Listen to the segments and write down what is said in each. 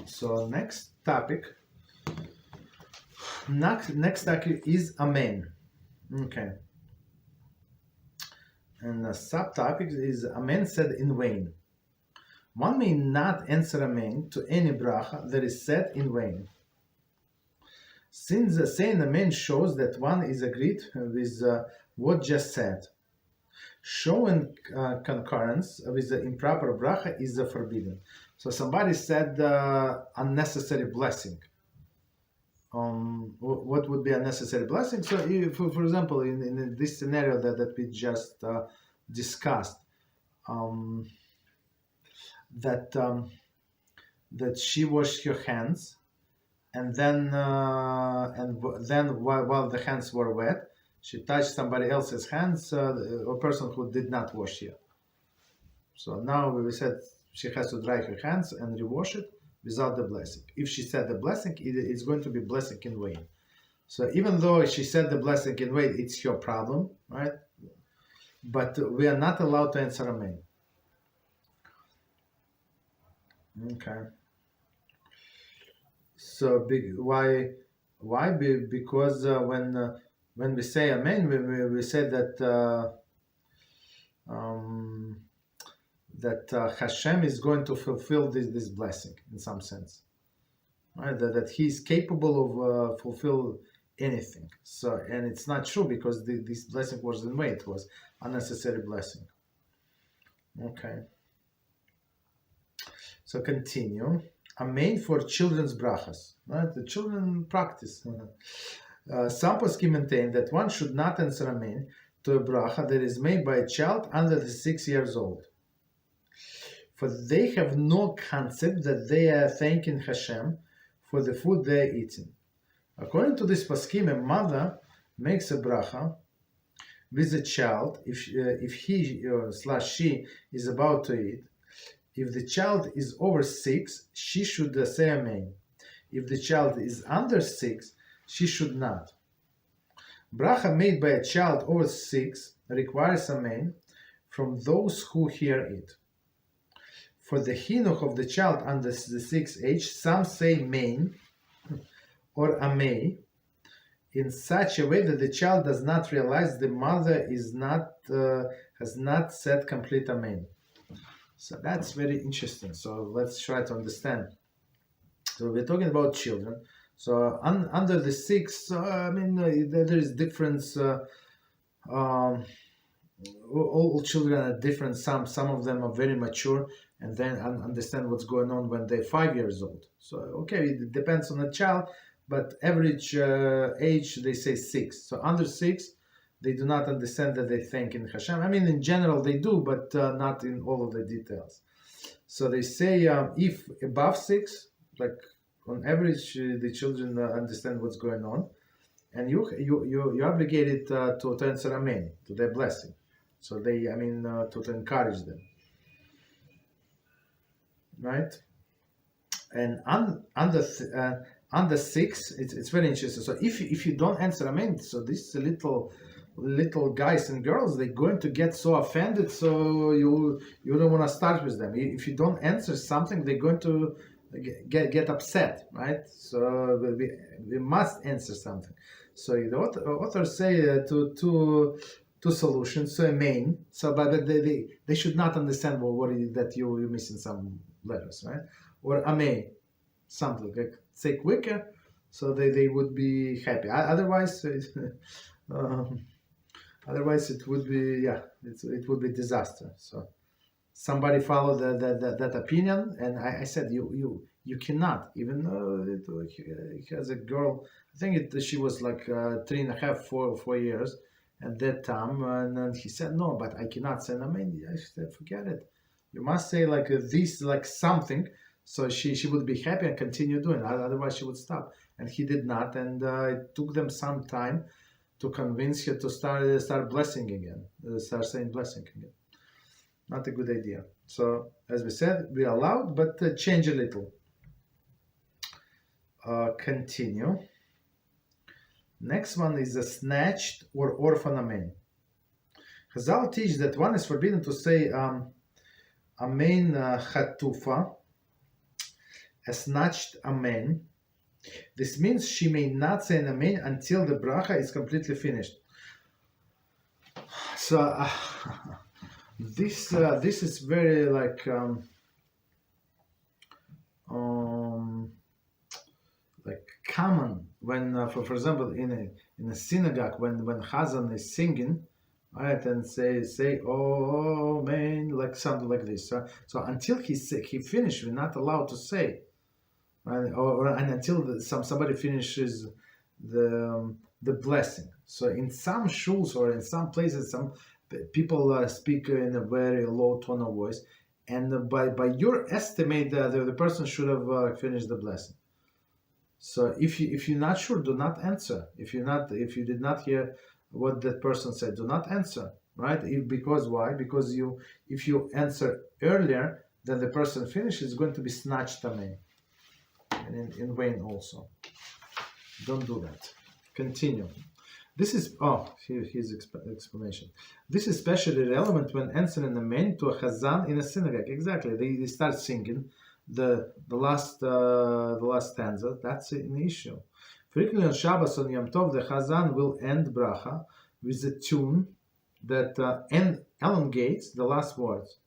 So next topic is Amen. Okay. And the subtopic is Amen said in vain. One may not answer Amen to any bracha that is said in vain, since saying Amen shows that one is agreed with what just said. Showing concurrence with the improper bracha is forbidden. So somebody said unnecessary blessing. What would be unnecessary blessing? So, if, for example, in this scenario that we just discussed, that she washed her hands, and then while the hands were wet, she touched somebody else's hands, a person who did not wash yet. So now we said she has to dry her hands and rewash it without the blessing. If she said the blessing, it's going to be blessing in vain. So even though she said the blessing in vain, it's her problem, right? But we are not allowed to answer Amen. Okay. So why? Because when we say Amen, we say that Hashem is going to fulfill this blessing in some sense, right? That He is capable of fulfill anything. So, and it's not true, because this blessing was in vain; it was unnecessary blessing. Okay. So continue. Amen for children's brachos, right? The children practice. Some poskim maintain that one should not answer Amen to a bracha that is made by a child under 6 years old, for they have no concept that they are thanking Hashem for the food they are eating. According to this poskim, a mother makes a bracha with a child if he/she is about to eat. If the child is over 6, she should say Amen. If the child is under 6, she should not. Bracha made by a child over 6 requires Amen from those who hear it. For the chinuch of the child under the 6th age, some say Amen or Amei in such a way that the child does not realize the mother has not said complete Amen. So that's very interesting. So let's try to understand. So we're talking about children. So under the 6, there is difference. All children are different. Some of them are very mature and then understand what's going on when they're 5 years old. So okay, it depends on the child, but average age they say 6. So under 6, they do not understand that they thank in Hashem. I mean, in general they do, but not in all of the details. So they say if above 6, like on average, the children understand what's going on, and you're obligated to answer Amen to their blessing. So they, to encourage them, right? And under 6, it's very interesting. So if you don't answer Amen, so these little guys and girls, they're going to get so offended, so you don't want to start with them. If you don't answer something, they're going to get upset, right? So we must answer something. So the authors say two solutions. So Amen. So but they should not understand that you're missing some letters, right? Or Amei, something like say quicker, so they would be happy. Otherwise. Otherwise, it would be it would be disaster. So somebody followed that opinion, and I said you cannot, even though he has a girl. I think she was like 3.5, 4 years at that time, and then he said no, but I cannot say Amen. I said forget it. You must say like this, like something, so she would be happy and continue doing it. Otherwise, she would stop, and he did not, and it took them some time to convince her to start blessing again, start saying blessing again. Not a good idea. So, as we said, we allowed, but change a little. Continue. Next one is a snatched or orphan Amen. Chazal teach that one is forbidden to say Amen Chatufa a snatched Amen. This means she may not say an Amen until the bracha is completely finished. So this is very like common when, for example, in a synagogue when Chazan is singing, right, and say oh man, like something like this. So until he finished, we're not allowed to say, right? And until somebody finishes the blessing. So in some shuls or in some places, some people speak in a very low tone of voice, and by your estimate, the person should have finished the blessing. So if you're not sure, do not answer. If you did not hear what that person said, do not answer, right? Because why? Because if you answer earlier than the person finishes, it's going to be snatched away, and in vain also. Don't do that. Continue. This is here's explanation. This is especially relevant when answering the Amen to a chazan in a synagogue. Exactly, they start singing the last stanza. That's an issue. Frequently on Shabbos on Yom Tov, the chazan will end bracha with a tune that elongates the last words.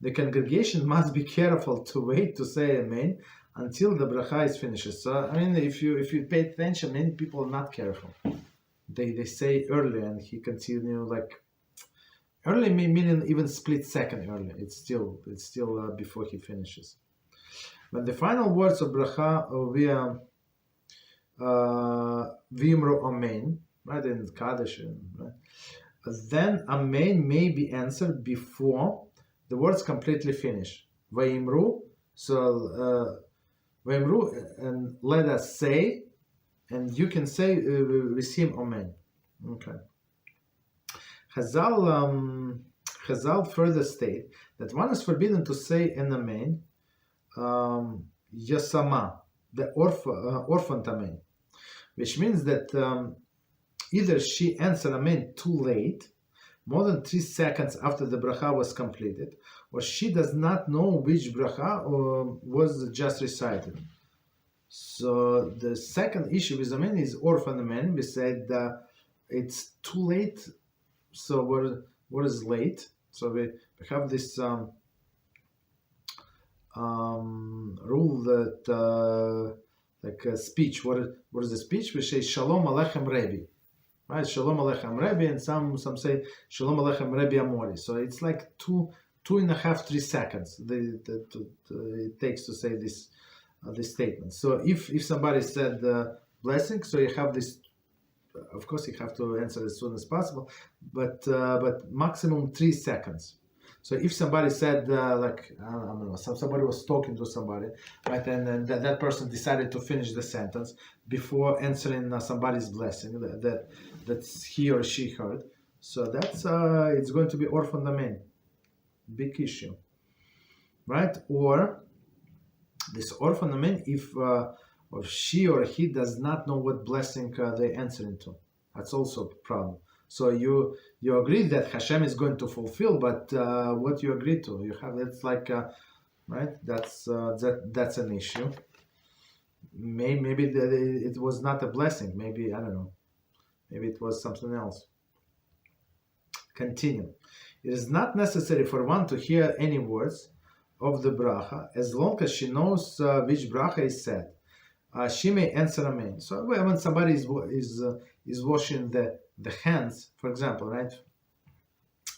The congregation must be careful to wait to say Amen until the bracha is finished. So I mean, if you pay attention, many people are not careful. They say early, and he continue like early, meaning even split second early. It's still before he finishes. When the final words of bracha via v'imru amen, right, in Kaddish, right, then amen may be answered before the words completely finish. V'imru, so v'imru, and let us say, and you can say with him amen. Okay. Chazal further state that one is forbidden to say an amen, yasama, the orphan amen, which means that either she answered amen too late, more than 3 seconds after the bracha was completed, or she does not know which bracha was just recited. So the second issue with amen is orphan amen. We said it's too late. So what is late? So we have this rule that like a speech. What is the speech? We say Shalom Aleichem Rebbe, right? Shalom Aleichem Rebbe, and some say Shalom Aleichem Rebbe Amori. So it's like 2.5, 3 seconds it takes to say this statement. So if somebody said blessing, so you have this. Of course, you have to answer as soon as possible, but maximum 3 seconds. So if somebody said like I don't know, somebody was talking to somebody, right, and that person decided to finish the sentence before answering somebody's blessing that's he or she heard. So that's it's going to be orphan amen, big issue, right? Or this orphan amen if she or he does not know what blessing they answer into. That's also a problem. So you agree that Hashem is going to fulfill, but what you agree to, you have it's like right. That's an issue. Maybe it was not a blessing. Maybe I don't know. Maybe it was something else. Continue. It is not necessary for one to hear any words of the bracha as long as she knows which bracha is said. She may answer amen. So when somebody is washing the hands, for example, right,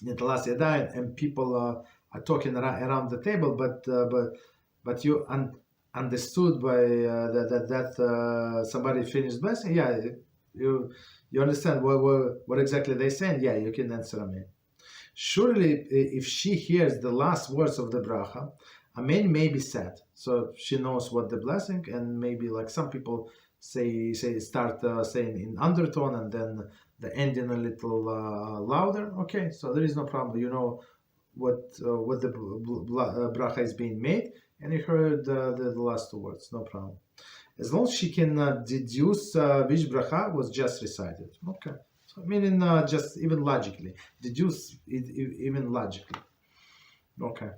Nitalas Yadayim, and people are talking around the table, but you understood by that somebody finished blessing. Yeah, you understand what exactly they're saying. Yeah, you can answer amen. Surely, if she hears the last words of the bracha, amen may be said. So she knows what the blessing, and maybe like some people start saying in undertone, and then the ending a little louder. Okay, so there is no problem. You know what the bracha is being made, and you heard the last 2 words. No problem. As long as she can deduce which bracha was just recited. Okay. So meaning just even logically. Deduce it even logically. Okay.